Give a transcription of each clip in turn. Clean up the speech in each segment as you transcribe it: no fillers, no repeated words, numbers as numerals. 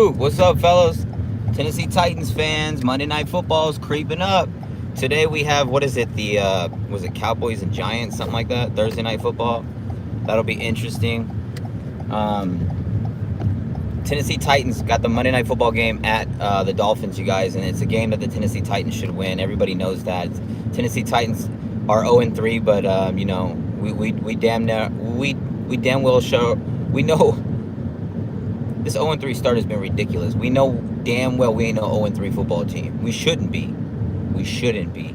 Woo! What's up, fellas? Tennessee Titans fans, Monday Night Football is creeping up. Today we have, what is it, was it Cowboys and Giants, something like that? Thursday Night Football. That'll be interesting. Tennessee Titans got the Monday Night Football game at the Dolphins, you guys, and it's a game that the Tennessee Titans should win. Everybody knows that. Tennessee Titans are 0-3, but you know, we damn well show. We know this 0-3 start has been ridiculous. We know damn well we ain't no 0-3 football team. We shouldn't be. We shouldn't be.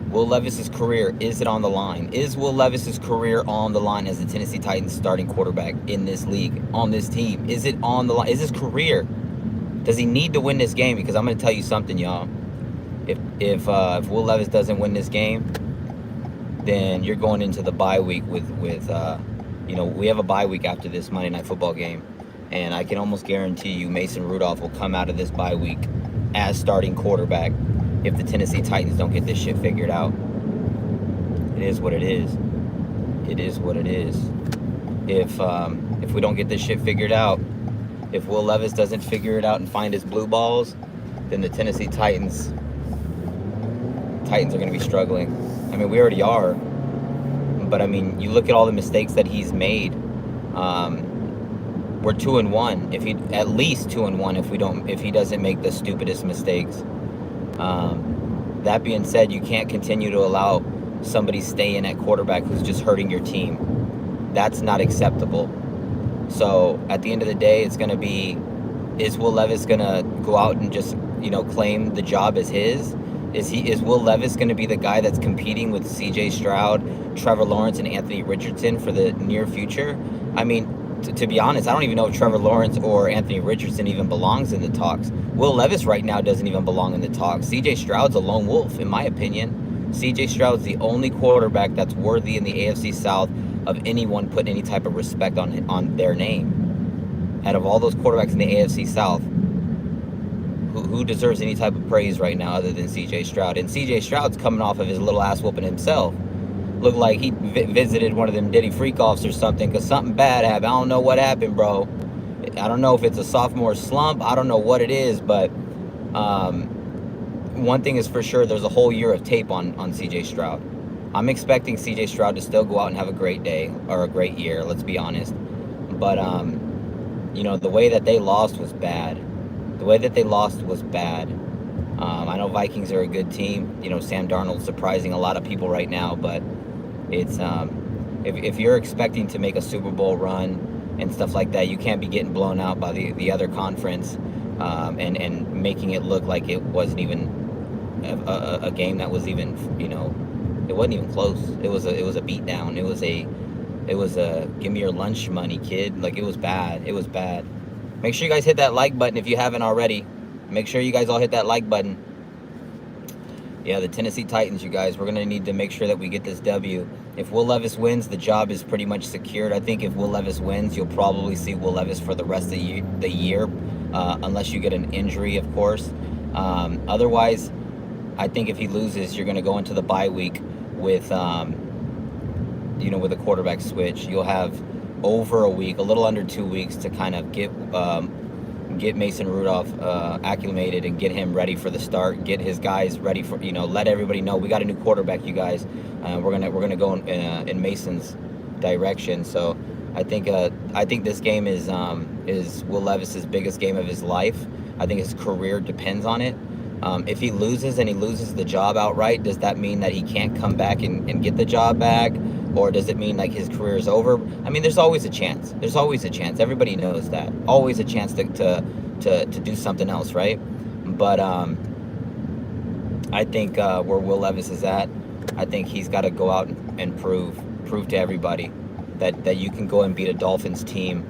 Will Levis's career, is it on the line? Is Will Levis's career on the line as the Tennessee Titans starting quarterback in this league, on this team? Is it on the line? Is his career? Does he need to win this game? Because I'm going to tell you something, y'all. If Will Levis doesn't win this game, then you're going into the bye week with you know, we have a bye week after this Monday Night Football game. And I can almost guarantee you Mason Rudolph will come out of this bye week as starting quarterback if the Tennessee Titans don't get this shit figured out. It is what it is. It is what it is. If we don't get this shit figured out, if Will Levis doesn't figure it out and find his blue balls, then the Tennessee Titans are going to be struggling. I mean, we already are. But I mean, you look at all the mistakes that he's made. We're 2-1. If he at least 2-1 if he doesn't make the stupidest mistakes. That being said, you can't continue to allow somebody stay in at quarterback who's just hurting your team. That's not acceptable. So at the end of the day, it's going to be, is Will Levis going to go out and just, you know, claim the job as his? Is Will Levis going to be the guy that's competing with C.J. Stroud, Trevor Lawrence, and Anthony Richardson for the near future? I mean, to be honest, I don't even know if Trevor Lawrence or Anthony Richardson even belongs in the talks. Will Levis right now doesn't even belong in the talks. C.J. Stroud's a lone wolf, in my opinion. C.J. Stroud's the only quarterback that's worthy in the AFC South of anyone putting any type of respect on their name. Out of all those quarterbacks in the AFC South, who deserves any type of praise right now other than C.J. Stroud? And C.J. Stroud's coming off of his little ass whooping himself. Looked like he visited one of them Diddy freak-offs or something, because something bad happened. I don't know what happened, bro. I don't know if it's a sophomore slump. I don't know what it is, but one thing is for sure, there's a whole year of tape on C.J. Stroud. I'm expecting C.J. Stroud to still go out and have a great day, or a great year, let's be honest. But, you know, the way that they lost was bad. The way that they lost was bad. I know Vikings are a good team. You know, Sam Darnold's surprising a lot of people right now, but it's if you're expecting to make a Super Bowl run and stuff like that, you can't be getting blown out by the other conference and making it look like it wasn't even a game that was even, you know, it wasn't even close. It was a beatdown. It was a give me your lunch money, kid. Like, it was bad. It was bad. Make sure you guys hit that like button if you haven't already. Make sure you guys all hit that like button. Yeah, the Tennessee Titans, you guys, we're going to need to make sure that we get this W. If Will Levis wins, the job is pretty much secured. I think if Will Levis wins, you'll probably see Will Levis for the rest of the year, unless you get an injury, of course. Otherwise, I think if he loses, you're going to go into the bye week with, you know, with a quarterback switch. You'll have over a week, a little under 2 weeks to kind of get Mason Rudolph acclimated and get him ready for the start. Get his guys ready for, you know, let everybody know we got a new quarterback, you guys. We're gonna go in Mason's direction. So I think this game is Will Levis's biggest game of his life. I think his career depends on it. If he loses and he loses the job outright, does that mean that he can't come back and get the job back? Or does it mean like his career is over? I mean, there's always a chance. There's always a chance. Everybody knows that. Always a chance to do something else, right? But I think where Will Levis is at, I think he's got to go out and prove to everybody that you can go and beat a Dolphins team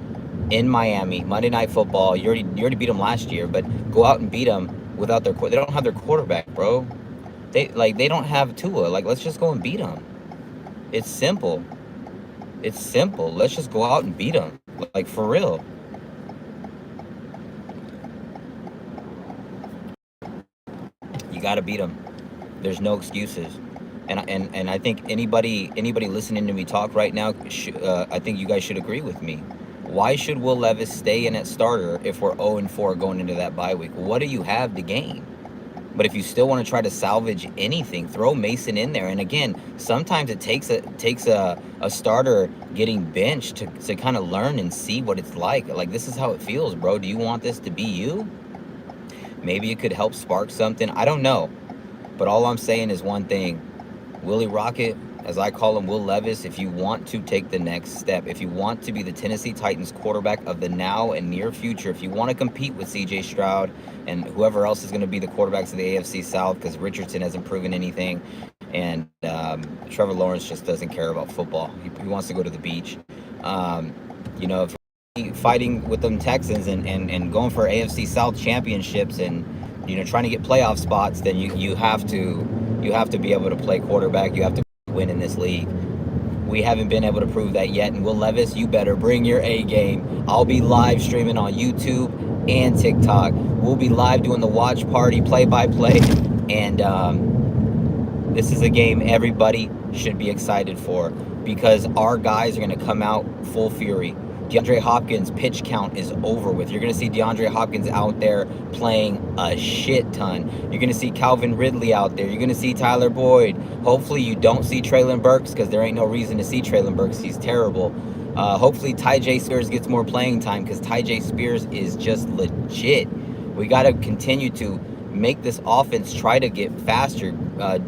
in Miami, Monday Night Football. You already beat them last year, but go out and beat them without they don't have their quarterback, bro. They don't have Tua. Like, let's just go and beat them. It's simple. It's simple. Let's just go out and beat them. Like, for real. You got to beat them. There's no excuses. And I think anybody listening to me talk right now, I think you guys should agree with me. Why should Will Levis stay in at starter if we're 0-4 going into that bye week? What do you have to gain? But if you still want to try to salvage anything, throw Mason in there. And again, sometimes it takes a starter getting benched to kind of learn and see what it's like. Like, this is how it feels, bro. Do you want this to be you? Maybe it could help spark something. I don't know. But all I'm saying is one thing. Willie Rocket, as I call him, Will Levis, if you want to take the next step, if you want to be the Tennessee Titans quarterback of the now and near future, if you want to compete with C.J. Stroud and whoever else is going to be the quarterbacks of the AFC South, because Richardson hasn't proven anything, and Trevor Lawrence just doesn't care about football. He wants to go to the beach. You know, if you're fighting with them Texans and going for AFC South championships and, you know, trying to get playoff spots, then you have to be able to play quarterback. You have to win in this league. We haven't been able to prove that yet. And Will Levis, you better bring your A game. I'll be live streaming on YouTube and TikTok. We'll be live doing the watch party, play-by-play. And this is a game everybody should be excited for, because our guys are going to come out full fury. DeAndre Hopkins' pitch count is over with. You're going to see DeAndre Hopkins out there playing a shit ton. You're going to see Calvin Ridley out there. You're going to see Tyler Boyd. Hopefully you don't see Treylon Burks, because there ain't no reason to see Treylon Burks. He's terrible. Hopefully Tyjae Spears gets more playing time, because Tyjae Spears is just legit. We got to continue to make this offense try to get faster,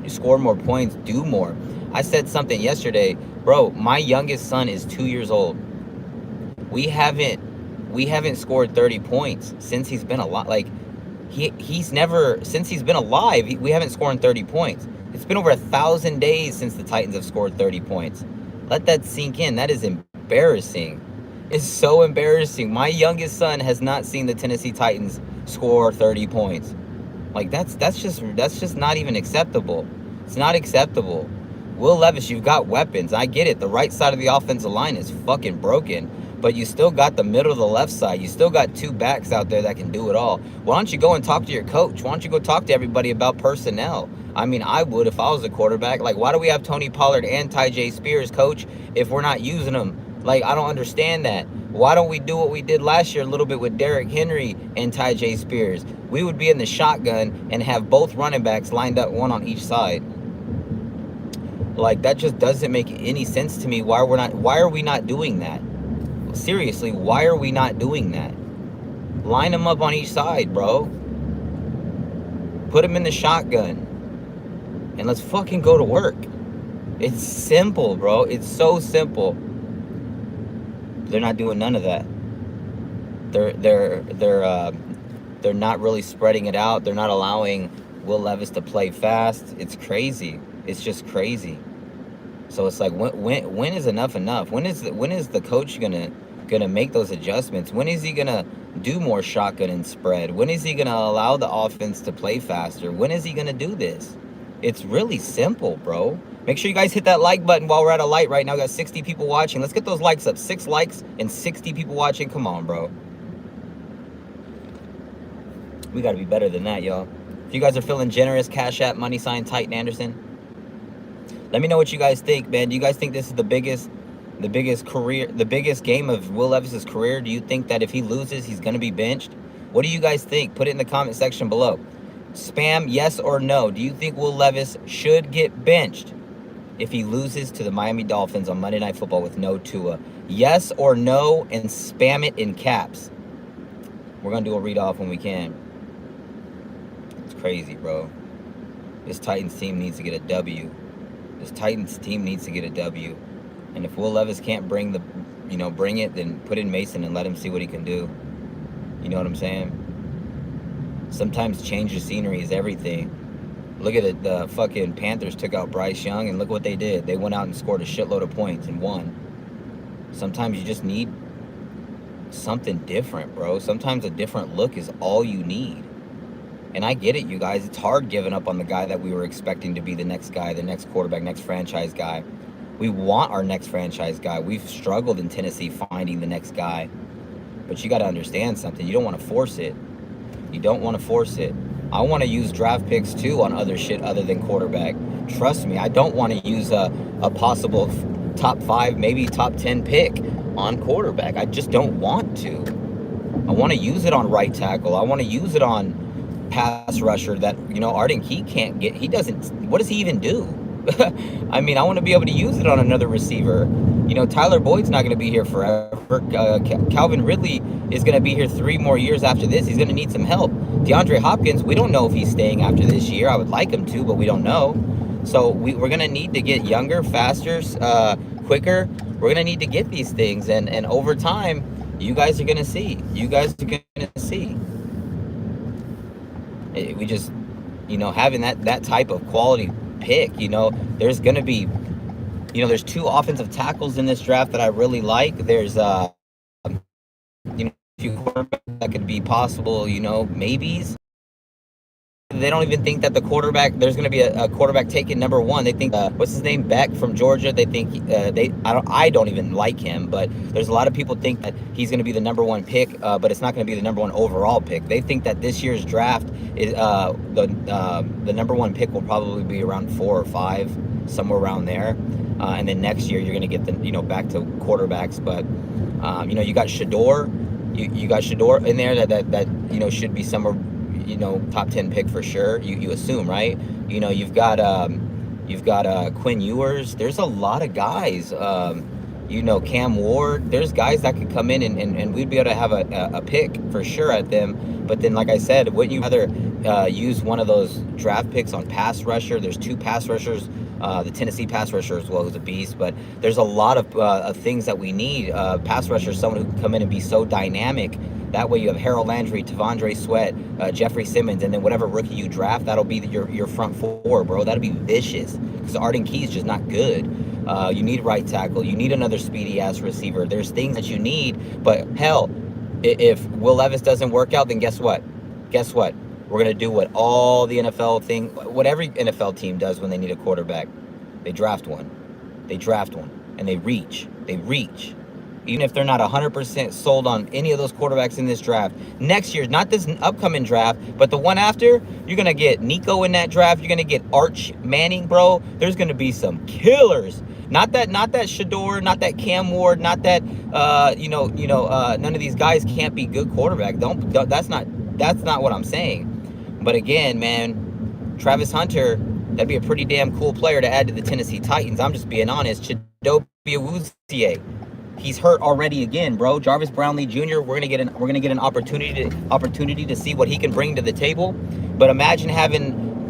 score more points, do more. I said something yesterday. Bro, my youngest son is 2 years old. We haven't scored 30 points since he's been alive. Like, he's never, since he's been alive, we haven't scored 30 points. It's been over 1,000 days since the Titans have scored 30 points. Let that sink in. That is embarrassing. It's so embarrassing. My youngest son has not seen the Tennessee Titans score 30 points. Like, that's just not even acceptable. It's not acceptable. Will Levis, you've got weapons. I get it. The right side of the offensive line is fucking broken. But you still got the middle of the left side. You still got two backs out there that can do it all. Why don't you go and talk to your coach? Why don't you go talk to everybody about personnel? I mean, I would if I was a quarterback. Like, why do we have Tony Pollard and Tyjae Spears, coach, if we're not using them? Like, I don't understand that. Why don't we do what we did last year a little bit with Derrick Henry and Tyjae Spears? We would be in the shotgun and have both running backs lined up, one on each side. Like, that just doesn't make any sense to me. Why are we not doing that? Seriously, why are we not doing that? Line them up on each side, bro. Put them in the shotgun. And let's fucking go to work. It's simple, bro. It's so simple. They're not doing none of that. They're not really spreading it out. They're not allowing Will Levis to play fast. It's crazy. It's just crazy. So it's like, when is enough enough? When is the coach gonna make those adjustments? When is he gonna do more shotgun and spread? When is he gonna allow the offense to play faster? When is he gonna do this? It's really simple, bro. Make sure you guys hit that like button while we're at a light right now. We got 60 people watching. Let's get those likes up. 6 likes and 60 people watching. Come on, bro. We gotta be better than that, y'all. If you guys are feeling generous, Cash App, money sign, Titan Anderson. Let me know what you guys think, man. Do you guys think this is the biggest game of Will Levis's career? Do you think that if he loses, he's going to be benched? What do you guys think? Put it in the comment section below. Spam yes or no. Do you think Will Levis should get benched if he loses to the Miami Dolphins on Monday Night Football with no Tua? Yes or no, and spam it in caps. We're going to do a read off when we can. It's crazy, bro. This Titans team needs to get a W. This Titans team needs to get a W. And if Will Levis can't bring it, then put in Mason and let him see what he can do. You know what I'm saying? Sometimes change of scenery is everything. Look at it. The fucking Panthers took out Bryce Young, and look what they did. They went out and scored a shitload of points and won. Sometimes you just need something different, bro. Sometimes a different look is all you need. And I get it, you guys. It's hard giving up on the guy that we were expecting to be the next guy, the next quarterback, next franchise guy. We want our next franchise guy. We've struggled in Tennessee finding the next guy. But you got to understand something. You don't want to force it. You don't want to force it. I want to use draft picks, too, on other shit other than quarterback. Trust me, I don't want to use a possible top 5, maybe top 10 pick on quarterback. I just don't want to. I want to use it on right tackle. I want to use it on pass rusher that, Arden Key can't get. He doesn't. What does he even do? I mean, I want to be able to use it on another receiver. Tyler Boyd's not going to be here forever. Calvin Ridley is going to be here 3 more years after this. He's going to need some help. DeAndre Hopkins, we don't know if he's staying after this year. I would like him to, but we don't know. So we're going to need to get younger, faster, quicker. We're going to need to get these things. And over time, you guys are going to see. You guys are going to see. We just, having that type of quality pick, there's going to be, there's 2 offensive tackles in this draft that I really like. There's, a few quarterbacks that could be possible, maybes. They don't even think that there's going to be a quarterback taken number 1. They think, what's his name, Beck from Georgia. They think, I don't even like him, but there's a lot of people think that he's going to be the number 1 pick, but it's not going to be the number 1 overall pick. They think that this year's draft is the number 1 pick will probably be around 4 or 5, somewhere around there. And then next year you're going to get the, back to quarterbacks. But, you got Shador. You got Shador in there that should be somewhere, top 10 pick for sure. You assume, right? You've got Quinn Ewers. There's a lot of guys. Cam Ward. There's guys that could come in and we'd be able to have a pick for sure at them. But then, like I said, wouldn't you rather use one of those draft picks on pass rusher? There's 2 pass rushers. The Tennessee pass rusher as well, who's a beast. But there's a lot of things that we need. Pass rusher, someone who can come in and be so dynamic. That way you have Harold Landry, Tavondre Sweat, Jeffrey Simmons, and then whatever rookie you draft, that'll be your front 4, bro. That'll be vicious because Arden Key's just not good. You need right tackle. You need another speedy-ass receiver. There's things that you need, but hell, if Will Levis doesn't work out, then guess what? We're going to do what every NFL team does when they need a quarterback. They draft one, and they reach. Even if they're not 100% sold on any of those quarterbacks in this draft. Next year, not this upcoming draft, but the one after, you're going to get Nico in that draft. You're going to get Arch Manning, bro. There's going to be some killers. Not that Shador, not that Cam Ward, not that, none of these guys can't be good quarterback. That's not what I'm saying. But again, man, Travis Hunter, that'd be a pretty damn cool player to add to the Tennessee Titans. I'm just being honest. Chidobe Awuzie, he's hurt already again, bro. Jarvis Brownlee Jr., we're gonna get an opportunity to see what he can bring to the table. But imagine having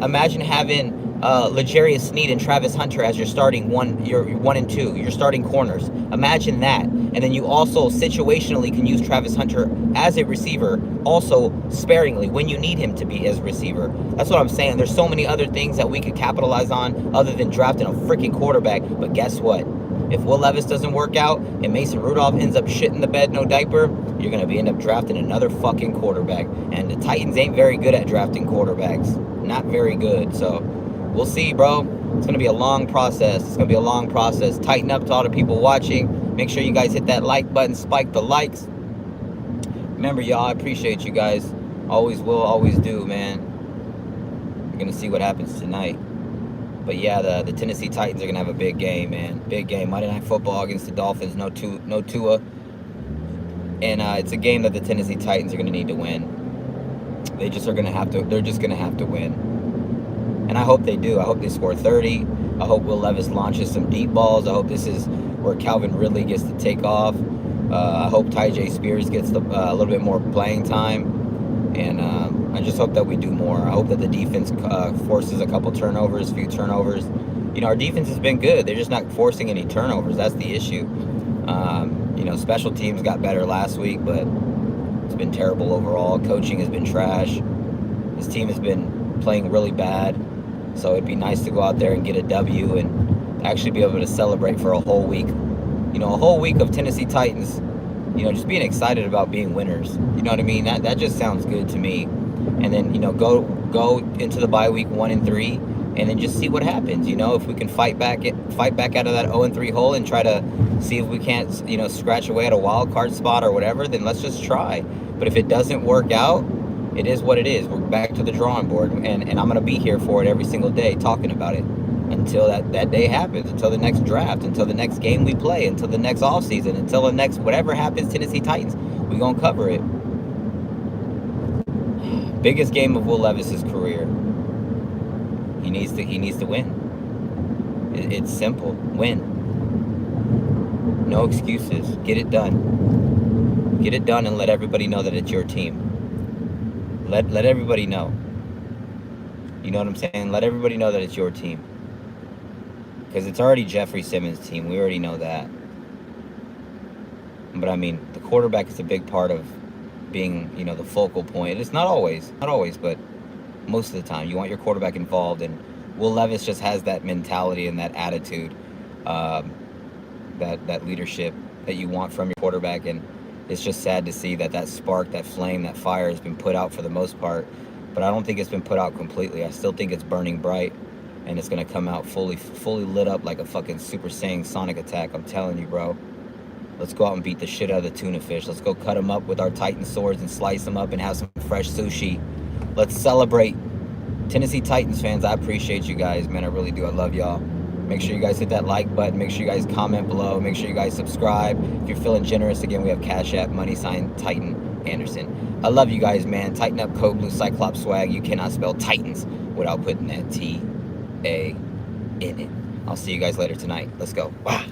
Ljarius Sneed and Travis Hunter as your starting your 1 and 2, your starting corners. Imagine that. And then you also situationally can use Travis Hunter as a receiver, also sparingly when you need him to be as a receiver. That's what I'm saying. There's so many other things that we could capitalize on other than drafting a freaking quarterback. But guess what? If Will Levis doesn't work out and Mason Rudolph ends up shitting the bed, no diaper, you're going to end up drafting another fucking quarterback. And the Titans ain't very good at drafting quarterbacks. Not very good. So we'll see, bro. It's going to be a long process. Tighten up to all the people watching. Make sure you guys hit that like button. Spike the likes. Remember, y'all, I appreciate you guys. Always will, always do, man. We're going to see what happens tonight. But yeah, the Tennessee Titans are going to have a big game, man. Big game. Monday Night Football against the Dolphins. No Tua. And it's a game that the Tennessee Titans are going to need to win. They're just going to have to win. And I hope they do. I hope they score 30. I hope Will Levis launches some deep balls. I hope this is where Calvin Ridley gets to take off. I hope Tyjae Spears gets a little bit more playing time. And I just hope that we do more. I hope that the defense forces a few turnovers. Our defense has been good. They're just not forcing any turnovers. That's the issue. Special teams got better last week, but it's been terrible overall. Coaching has been trash. This team has been playing really bad. So it'd be nice to go out there and get a W and actually be able to celebrate for a whole week. A whole week of Tennessee Titans, just being excited about being winners. You know what I mean? That just sounds good to me. And then, go into the bye week 1 and 3 and then just see what happens. If we can fight back out of that 0-3 hole and try to see if we can't, scratch away at a wild card spot or whatever, then let's just try. But if it doesn't work out, it is what it is. We're back to the drawing board, and I'm going to be here for it every single day talking about it. until that day happens, until the next draft, until the next game we play, until the next offseason, until the next whatever happens, Tennessee Titans. We're going to cover it. Biggest game of Will Levis's career. He needs to win. It's simple. Win. No excuses. Get it done. Get it done and let everybody know that it's your team. Let everybody know. You know what I'm saying? Let everybody know that it's your team. Because it's already Jeffrey Simmons' team. We already know that. But I mean, the quarterback is a big part of being, you know, the focal point. It's not always, but most of the time. You want your quarterback involved, and Will Levis just has that mentality and that attitude, that leadership that you want from your quarterback. And it's just sad to see that spark, that flame, that fire has been put out for the most part. But I don't think it's been put out completely. I still think it's burning bright, and it's going to come out fully lit up like a fucking Super Saiyan Sonic attack. I'm telling you, bro. Let's go out and beat the shit out of the tuna fish. Let's go cut them up with our Titan swords and slice them up and have some fresh sushi. Let's celebrate. Tennessee Titans fans, I appreciate you guys, man. I really do. I love y'all. Make sure you guys hit that like button. Make sure you guys comment below. Make sure you guys subscribe. If you're feeling generous, again, we have Cash App, # Titan Anderson. I love you guys, man. Tighten up code blue Cyclops swag. You cannot spell Titans without putting that T-A in it. I'll see you guys later tonight. Let's go. Wow.